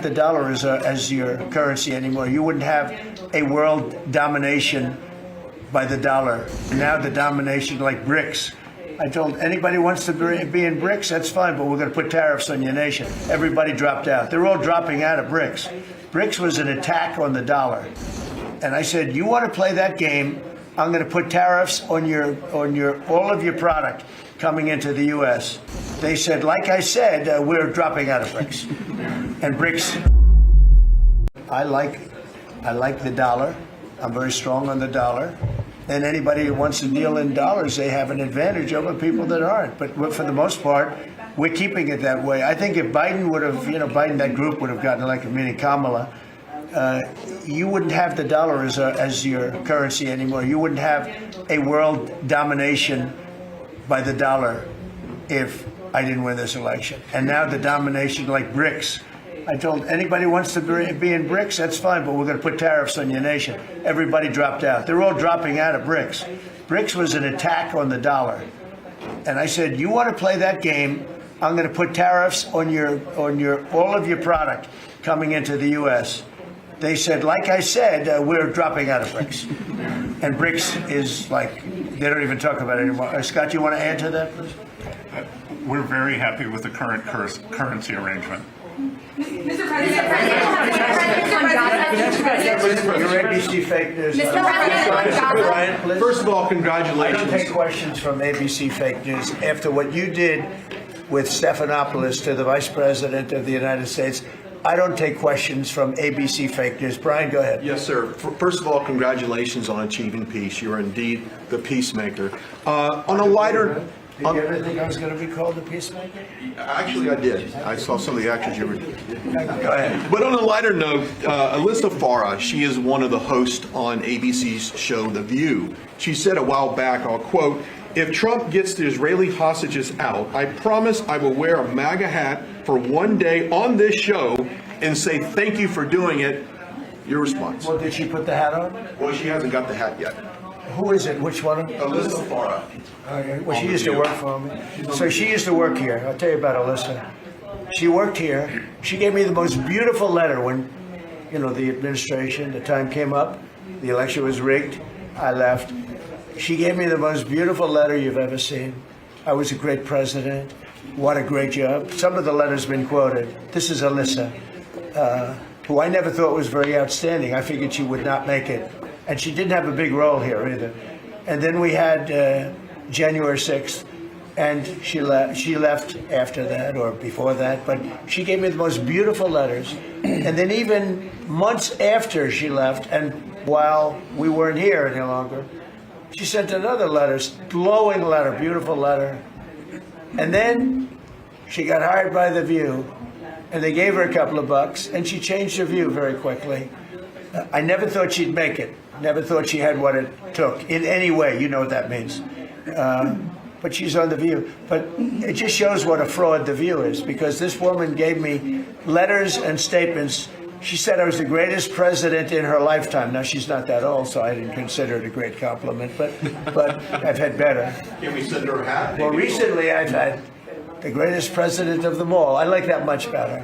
the dollar as your currency anymore. You wouldn't have a world domination by the dollar. Now the domination like BRICS. I told anybody who wants to be in BRICS, that's fine, but we're going to put tariffs on your nation. Everybody dropped out. They're all dropping out of BRICS. BRICS was an attack on the dollar. And I said, you want to play that game, I'm going to put tariffs on all of your product coming into the U.S. They said, like I said, we're dropping out of BRICS. And BRICS, I like the dollar. I'm very strong on the dollar. And anybody who wants to deal in dollars, they have an advantage over people that aren't. But for the most part, we're keeping it that way. I think if Biden would have, Biden, that group would have gotten elected, meaning Kamala, you wouldn't have the dollar as your currency anymore. You wouldn't have a world domination by the dollar if I didn't win this election. And now the domination like BRICS. I told anybody who wants to be in BRICS, that's fine, but we're going to put tariffs on your nation. Everybody dropped out. They're all dropping out of BRICS. BRICS was an attack on the dollar. And I said, you want to play that game, I'm going to put tariffs on all of your product coming into the U.S. They said, like I said, we're dropping out of BRICS. And BRICS is like, they don't even talk about it anymore. Scott, you want to add to that, please? We're very happy with the current currency arrangement. Mr. President, Your ABC fake news. Mr. President, Brian, please. First of all, I congratulations. don't take questions from ABC fake news. After what you did with Stephanopoulos to the Vice President of the United States, I don't take questions from ABC fake news. Brian, go ahead. Yes, sir. First of all, congratulations on achieving peace. You are indeed the peacemaker. On a lighter... Did you ever think I was going to be called a peacemaker? Actually, I did. I saw some of the actions you were doing. Go ahead. But on a lighter note, Alyssa Farah, she is one of the hosts on ABC's show The View. She said a while back, I'll quote, "If Trump gets the Israeli hostages out, I promise I will wear a MAGA hat for one day on this show and say thank you for doing it." Your response? Well, did she put the hat on? Well, she hasn't got the hat yet. Who is it? Which one? Alyssa Farah. Okay. Well, she used to work for me. So she used to work here. I'll tell you about Alyssa. She worked here. She gave me the most beautiful letter when, the administration, the time came up, the election was rigged. I left. She gave me the most beautiful letter you've ever seen. I was a great president. What a great job. Some of the letters have been quoted. This is Alyssa, who I never thought was very outstanding. I figured she would not make it. And she didn't have a big role here either. And then we had January 6th, and she left after that or before that. But she gave me the most beautiful letters. And then even months after she left, and while we weren't here any longer, she sent another letter, glowing letter, beautiful letter. And then she got hired by The View, and they gave her a couple of bucks, and she changed her view very quickly. I never thought she'd make it. Never thought she had what it took in any way. You know what that means. But she's on The View. But it just shows what a fraud The View is, because this woman gave me letters and statements. She said I was the greatest president in her lifetime. Now, she's not that old, so I didn't consider it a great compliment, but I've had better. Can we send her a hat? Well, recently I've had the greatest president of them all. I like that much better.